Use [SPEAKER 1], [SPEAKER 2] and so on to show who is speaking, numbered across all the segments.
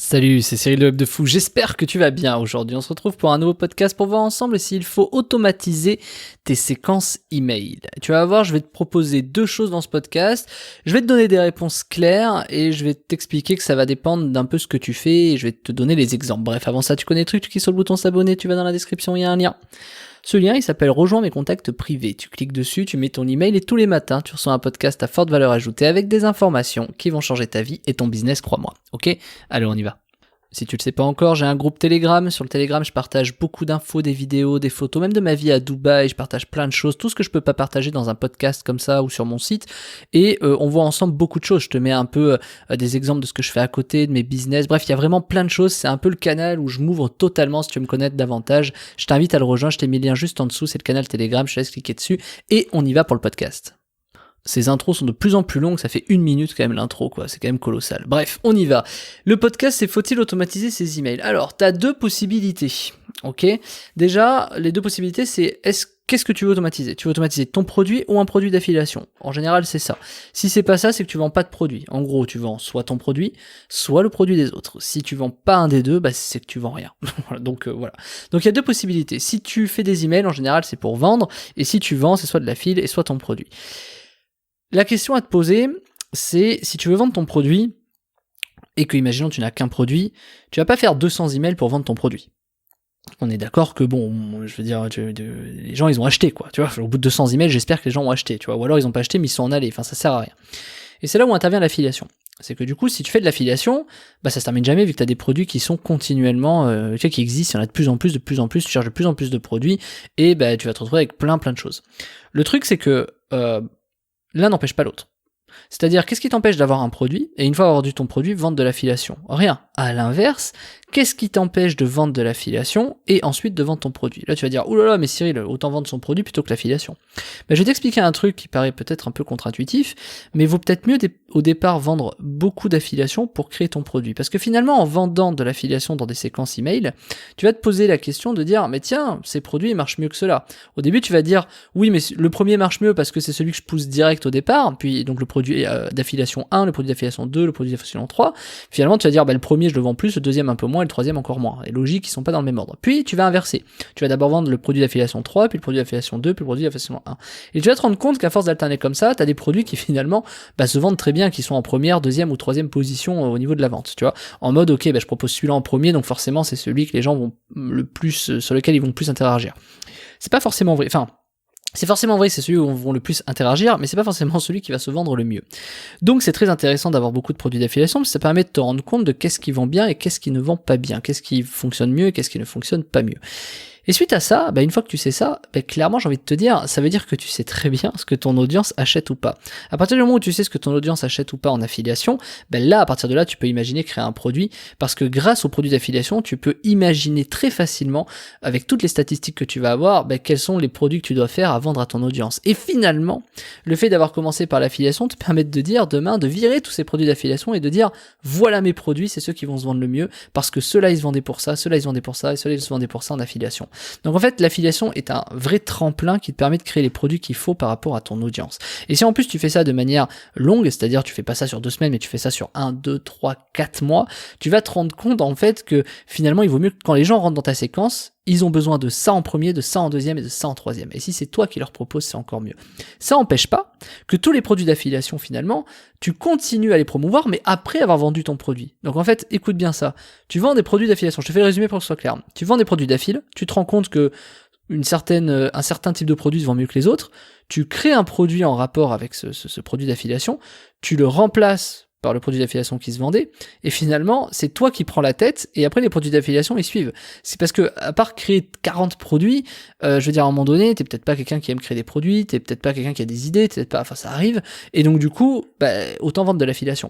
[SPEAKER 1] Salut, c'est Cyril le Web de Fou, j'espère que tu vas bien aujourd'hui. On se retrouve pour un nouveau podcast pour voir ensemble s'il faut automatiser tes séquences email. Tu vas voir, je vais te proposer deux choses dans ce podcast. Je vais te donner des réponses claires et je vais t'expliquer que ça va dépendre d'un peu ce que tu fais et je vais te donner les exemples. Bref, avant ça, tu connais le truc, tu cliques sur le bouton s'abonner, tu vas dans la description, il y a un lien. Ce lien, il s'appelle Rejoins mes contacts privés. Tu cliques dessus, tu mets ton email et tous les matins, tu reçois un podcast à forte valeur ajoutée avec des informations qui vont changer ta vie et ton business, crois-moi. Ok ? Allez, on y va. Si tu le sais pas encore, j'ai un groupe Telegram. Sur le Telegram, je partage beaucoup d'infos, des vidéos, des photos, même de ma vie à Dubaï. Je partage plein de choses, tout ce que je peux pas partager dans un podcast comme ça ou sur mon site. Et on voit ensemble beaucoup de choses. Je te mets un peu des exemples de ce que je fais à côté, de mes business. Bref, il y a vraiment plein de choses. C'est un peu le canal où je m'ouvre totalement si tu veux me connaître davantage. Je t'invite à le rejoindre. Je t'ai mis le lien juste en dessous. C'est le canal Telegram. Je te laisse cliquer dessus. Et on y va pour le podcast. Ces intros sont de plus en plus longues, ça fait 1 minute quand même l'intro, quoi, c'est quand même colossal. Bref, on y va. Le podcast, c'est faut-il automatiser ses emails ? Alors, t'as deux possibilités, ok ? Déjà, les deux possibilités, c'est qu'est-ce que tu veux automatiser ? Tu veux automatiser ton produit ou un produit d'affiliation ? En général, c'est ça. Si c'est pas ça, c'est que tu vends pas de produit. En gros, tu vends soit ton produit, soit le produit des autres. Si tu vends pas un des deux, bah c'est que tu vends rien. Donc voilà. Donc il y a deux possibilités. Si tu fais des emails, en général, c'est pour vendre, et si tu vends, c'est soit de l'affiliation et soit ton produit. La question à te poser, c'est si tu veux vendre ton produit et que, imaginons, tu n'as qu'un produit, tu vas pas faire 200 emails pour vendre ton produit. On est d'accord que bon, je veux dire, les gens ils ont acheté quoi, tu vois, au bout de 200 emails, j'espère que les gens ont acheté, tu vois, ou alors ils ont pas acheté mais ils sont en allés, enfin ça sert à rien. Et c'est là où intervient l'affiliation. C'est que du coup, si tu fais de l'affiliation, bah ça se termine jamais vu que tu as des produits qui sont continuellement, tu sais, qui existent, il y en a de plus en plus, tu cherches de plus en plus de produits et bah tu vas te retrouver avec plein de choses. Le truc c'est que l'un n'empêche pas l'autre. C'est-à-dire, qu'est-ce qui t'empêche d'avoir un produit, et une fois avoir vendu ton produit, vendre de l'affiliation ? Rien. À l'inverse, qu'est-ce qui t'empêche de vendre de l'affiliation, et ensuite de vendre ton produit ? Là, tu vas dire, oulala, mais Cyril, autant vendre son produit plutôt que l'affiliation. Ben, je vais t'expliquer un truc qui paraît peut-être un peu contre-intuitif, mais vaut peut-être mieux au départ vendre beaucoup d'affiliation pour créer ton produit. Parce que finalement, en vendant de l'affiliation dans des séquences email, tu vas te poser la question de dire, mais tiens, ces produits marchent mieux que cela. Au début, tu vas dire, oui, mais le premier marche mieux parce que c'est celui que je pousse direct au départ, puis donc le produit d'affiliation 1, le produit d'affiliation 2, le produit d'affiliation 3. Finalement, tu vas dire, bah, le premier, je le vends plus, le deuxième un peu moins, et le troisième encore moins. Et logique, ils sont pas dans le même ordre. Puis, tu vas inverser. Tu vas d'abord vendre le produit d'affiliation 3, puis le produit d'affiliation 2, puis le produit d'affiliation 1. Et tu vas te rendre compte qu'à force d'alterner comme ça, tu as des produits qui finalement se vendent très bien, qui sont en première, deuxième ou troisième position au niveau de la vente. Tu vois, en mode, ok, je propose celui-là en premier, donc forcément, c'est celui que les gens vont le plus, sur lequel ils vont le plus interagir. C'est pas forcément vrai. Enfin, c'est forcément vrai, c'est celui où on va le plus interagir, mais c'est pas forcément celui qui va se vendre le mieux. Donc c'est très intéressant d'avoir beaucoup de produits d'affiliation, parce que ça permet de te rendre compte de qu'est-ce qui vend bien et qu'est-ce qui ne vend pas bien, qu'est-ce qui fonctionne mieux et qu'est-ce qui ne fonctionne pas mieux. Et suite à ça, une fois que tu sais ça, clairement j'ai envie de te dire, ça veut dire que tu sais très bien ce que ton audience achète ou pas. À partir du moment où tu sais ce que ton audience achète ou pas en affiliation, là à partir de là tu peux imaginer créer un produit, parce que grâce au produit d'affiliation, tu peux imaginer très facilement, avec toutes les statistiques que tu vas avoir, quels sont les produits que tu dois faire à vendre à ton audience. Et finalement, le fait d'avoir commencé par l'affiliation te permet de dire demain de virer tous ces produits d'affiliation et de dire voilà mes produits, c'est ceux qui vont se vendre le mieux, parce que ceux-là ils se vendaient pour ça, ceux-là ils se vendaient pour ça, et ceux-là ils se vendaient pour ça en affiliation. Donc en fait, l'affiliation est un vrai tremplin qui te permet de créer les produits qu'il faut par rapport à ton audience. Et si en plus tu fais ça de manière longue, c'est-à-dire tu fais pas ça sur 2 semaines, mais tu fais ça sur 1, 2, 3, 4 mois, tu vas te rendre compte en fait que finalement il vaut mieux que quand les gens rentrent dans ta séquence, ils ont besoin de ça en premier, de ça en deuxième et de ça en troisième. Et si c'est toi qui leur proposes, c'est encore mieux. Ça n'empêche pas que tous les produits d'affiliation, finalement, tu continues à les promouvoir, mais après avoir vendu ton produit. Donc en fait, écoute bien ça. Tu vends des produits d'affiliation. Je te fais le résumé pour que ce soit clair. Tu vends des produits d'affil, tu te rends compte que un certain type de produit se vend mieux que les autres. Tu crées un produit en rapport avec ce produit d'affiliation. Tu le remplaces par le produit d'affiliation qui se vendait, et finalement, c'est toi qui prends la tête, et après les produits d'affiliation, ils suivent. C'est parce que, à part créer 40 produits, je veux dire, à un moment donné, t'es peut-être pas quelqu'un qui aime créer des produits, t'es peut-être pas quelqu'un qui a des idées, ça arrive, et donc du coup, autant vendre de l'affiliation.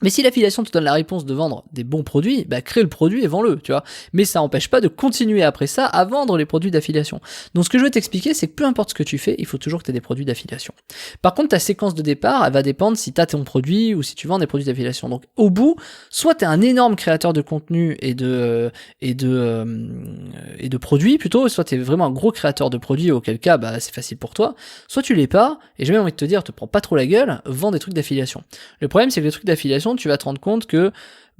[SPEAKER 1] Mais si l'affiliation te donne la réponse de vendre des bons produits, crée le produit et vends-le, tu vois. Mais ça n'empêche pas de continuer après ça à vendre les produits d'affiliation. Donc ce que je veux t'expliquer, c'est que peu importe ce que tu fais, il faut toujours que tu aies des produits d'affiliation. Par contre, ta séquence de départ, elle va dépendre si tu as ton produit ou si tu vends des produits d'affiliation. Donc au bout, soit tu es un énorme créateur de contenu et de produits plutôt, soit tu es vraiment un gros créateur de produits, auquel cas c'est facile pour toi, soit tu l'es pas, et j'ai même envie de te dire, te prends pas trop la gueule, vends des trucs d'affiliation. Le problème, c'est que les trucs d'affiliation, d'affiliation, tu vas te rendre compte que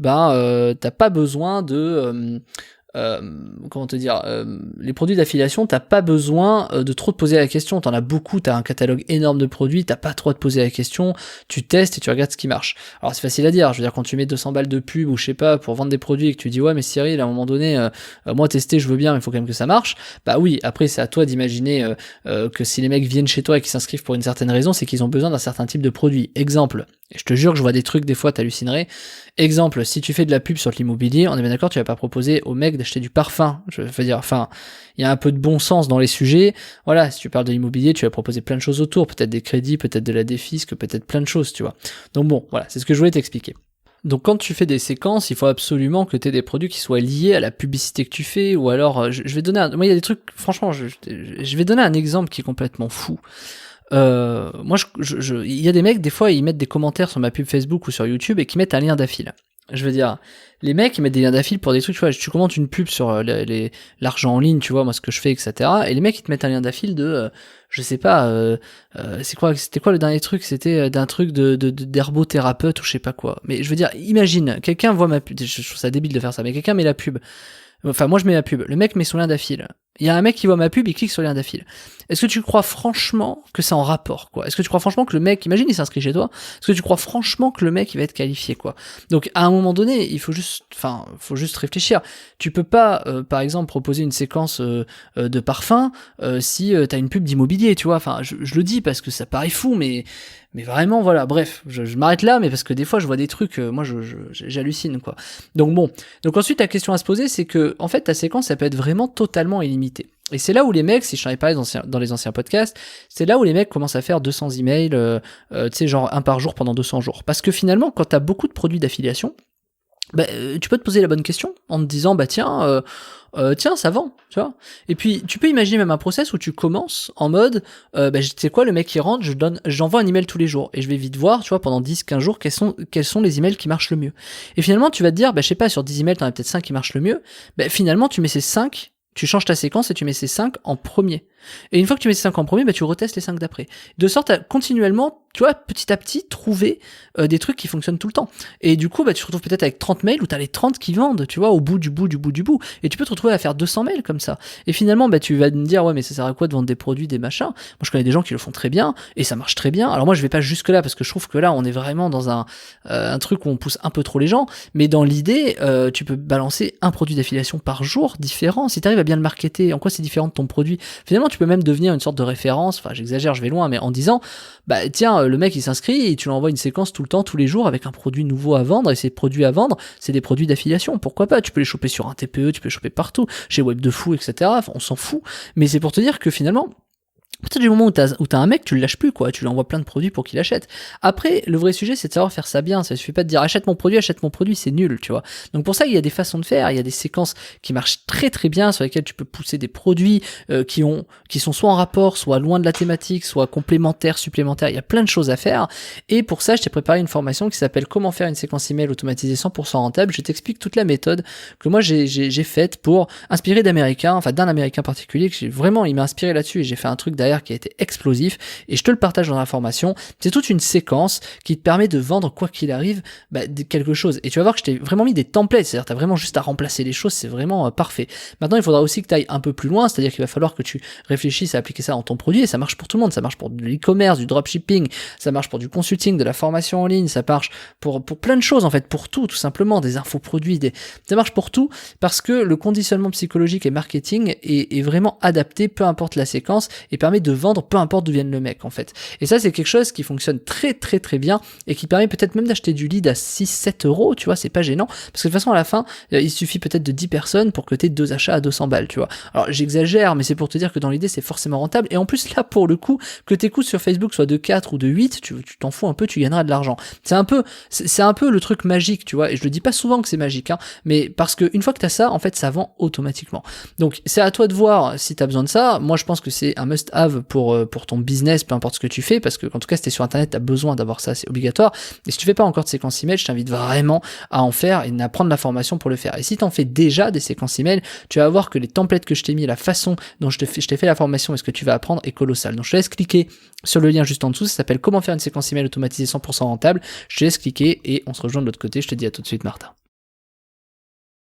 [SPEAKER 1] t'as pas besoin de comment te dire, les produits d'affiliation, t'as pas besoin de trop te poser la question, t'en as beaucoup, t'as un catalogue énorme de produits, t'as pas trop à te poser la question, tu testes et tu regardes ce qui marche. Alors c'est facile à dire, je veux dire, quand tu mets 200 balles de pub ou je sais pas pour vendre des produits et que tu dis ouais mais Cyril à un moment donné moi tester je veux bien mais il faut quand même que ça marche, bah oui, après c'est à toi d'imaginer que si les mecs viennent chez toi et qu'ils s'inscrivent pour une certaine raison, c'est qu'ils ont besoin d'un certain type de produit. Exemple, et je te jure que je vois des trucs des fois t'hallucinerais. Exemple, si tu fais de la pub sur l'immobilier, on est bien d'accord, tu vas pas proposer au mec d'acheter du parfum. Je veux dire, enfin, il y a un peu de bon sens dans les sujets. Voilà, si tu parles de l'immobilier, tu vas proposer plein de choses autour, peut-être des crédits, peut-être de la défisque, peut-être plein de choses, tu vois. Donc bon, voilà, c'est ce que je voulais t'expliquer. Donc quand tu fais des séquences, il faut absolument que tu aies des produits qui soient liés à la publicité que tu fais, ou alors, je vais donner moi il y a des trucs, franchement, je vais donner un exemple qui est complètement fou. Moi, il y a des mecs, des fois, ils mettent des commentaires sur ma pub Facebook ou sur YouTube et qui mettent un lien d'affil. Je veux dire, les mecs, ils mettent des liens d'affil pour des trucs, tu vois, tu commentes une pub sur l'argent en ligne, tu vois, moi, ce que je fais, etc. Et les mecs, ils te mettent un lien d'affil de, je sais pas, c'était quoi le dernier truc? C'était d'un truc d'herbothérapeute ou je sais pas quoi. Mais je veux dire, imagine, quelqu'un voit ma pub, je trouve ça débile de faire ça, mais quelqu'un met la pub. Enfin, moi, je mets ma pub. Le mec met son lien d'affil. Il y a un mec qui voit ma pub, il clique sur le lien d'affil. Est-ce que tu crois franchement que c'est en rapport, quoi? Est-ce que tu crois franchement que le mec, imagine, il s'inscrit chez toi, est-ce que tu crois franchement que le mec, il va être qualifié, quoi? Donc, à un moment donné, faut juste réfléchir. Tu peux pas, par exemple, proposer une séquence de parfum si t'as une pub d'immobilier, tu vois? Enfin, je le dis parce que ça paraît fou, mais vraiment, voilà, bref, je m'arrête là, mais parce que des fois, je vois des trucs, moi, j'hallucine, quoi. Donc bon, donc ensuite, la question à se poser, c'est que, en fait, ta séquence, ça peut être vraiment totalement illimitée. Et c'est là où les mecs, si je t'en ai parlé dans les anciens podcasts, c'est là où les mecs commencent à faire 200 emails, tu sais, genre un par jour pendant 200 jours. Parce que finalement, quand t'as beaucoup de produits d'affiliation, tu peux te poser la bonne question en te disant, tiens, ça vend, tu vois. Et puis, tu peux imaginer même un process où tu commences en mode, tu sais quoi, le mec qui rentre, j'envoie un email tous les jours. Et je vais vite voir, tu vois, pendant 10-15 jours, quels sont les emails qui marchent le mieux. Et finalement, tu vas te dire, je sais pas, sur 10 emails, t'en as peut-être 5 qui marchent le mieux. Finalement, tu mets ces 5, tu changes ta séquence et tu mets ces 5 en premier. Et une fois que tu mets ces 5 en premier, tu retestes les 5 d'après. De sorte à continuellement, tu vois, petit à petit, trouver des trucs qui fonctionnent tout le temps. Et du coup, tu te retrouves peut-être avec 30 mails où t'as les 30 qui vendent, tu vois, au bout du bout. Et tu peux te retrouver à faire 200 mails comme ça. Et finalement, tu vas me dire, ouais, mais ça sert à quoi de vendre des produits, des machins? Moi, je connais des gens qui le font très bien et ça marche très bien. Alors moi, je vais pas jusque là parce que je trouve que là, on est vraiment dans un truc où on pousse un peu trop les gens. Mais dans l'idée, tu peux balancer un produit d'affiliation par jour différent. Si t'arrives à bien le marketer, en quoi c'est différent de ton produit? Finalement, tu peux même devenir une sorte de référence, enfin j'exagère, je vais loin, mais en disant, tiens, le mec il s'inscrit et tu lui envoies une séquence tout le temps, tous les jours, avec un produit nouveau à vendre, et ces produits à vendre, c'est des produits d'affiliation, pourquoi pas? Tu peux les choper sur un TPE, tu peux les choper partout, chez Web de Fou, etc. Enfin, on s'en fout, mais c'est pour te dire que finalement, à partir du moment où t'as un mec, tu le lâches plus, quoi. Tu lui envoies plein de produits pour qu'il achète. Après, le vrai sujet, c'est de savoir faire ça bien. Ça suffit pas de dire achète mon produit, c'est nul, tu vois. Donc pour ça, il y a des façons de faire. Il y a des séquences qui marchent très très bien, sur lesquelles tu peux pousser des produits qui sont soit en rapport, soit loin de la thématique, soit complémentaires, supplémentaires. Il y a plein de choses à faire. Et pour ça, je t'ai préparé une formation qui s'appelle Comment faire une séquence email automatisée 100% rentable. Je t'explique toute la méthode que moi j'ai faite pour inspirer d'Américains, enfin d'un Américain particulier que il m'a inspiré là-dessus et j'ai fait un truc derrière qui a été explosif et je te le partage dans la formation. C'est toute une séquence qui te permet de vendre quoi qu'il arrive quelque chose, et tu vas voir que je t'ai vraiment mis des templates, c'est-à-dire t'as vraiment juste à remplacer les choses, c'est vraiment parfait. Maintenant il faudra aussi que tu ailles un peu plus loin, c'est-à-dire qu'il va falloir que tu réfléchisses à appliquer ça dans ton produit, et ça marche pour tout le monde, ça marche pour de l'e-commerce, du dropshipping, ça marche pour du consulting, de la formation en ligne, ça marche pour plein de choses en fait, pour tout simplement, des infoproduits, ça marche pour tout, parce que le conditionnement psychologique et marketing est vraiment adapté, peu importe la séquence, et permet de vendre peu importe d'où vienne le mec en fait. Et ça c'est quelque chose qui fonctionne très très très bien et qui permet peut-être même d'acheter du lead à 6-7 euros, tu vois, c'est pas gênant, parce que de toute façon à la fin il suffit peut-être de 10 personnes pour que tu aies 2 achats à 200 balles, tu vois. Alors j'exagère, mais c'est pour te dire que dans l'idée c'est forcément rentable, et en plus là pour le coup, que tes coûts sur Facebook soient de 4 ou de 8, tu t'en fous un peu, tu gagneras de l'argent. C'est un peu le truc magique, tu vois, et je le dis pas souvent que c'est magique, mais parce que une fois que t'as ça, en fait ça vend automatiquement. Donc c'est à toi de voir si t'as besoin de ça. Moi je pense que c'est un must-have grave pour ton business, peu importe ce que tu fais, parce que en tout cas si t'es sur internet, t'as besoin d'avoir ça, c'est obligatoire. Et si tu fais pas encore de séquences email, je t'invite vraiment à en faire et à prendre la formation pour le faire. Et si t'en fais déjà des séquences email, tu vas voir que les templates que je t'ai mis, la façon dont je t'ai fait la formation et ce que tu vas apprendre est colossal. Donc je te laisse cliquer sur le lien juste en dessous, ça s'appelle comment faire une séquence email automatisée 100% rentable. Je te laisse cliquer et on se rejoint de l'autre côté. Je te dis à tout de suite, Martin.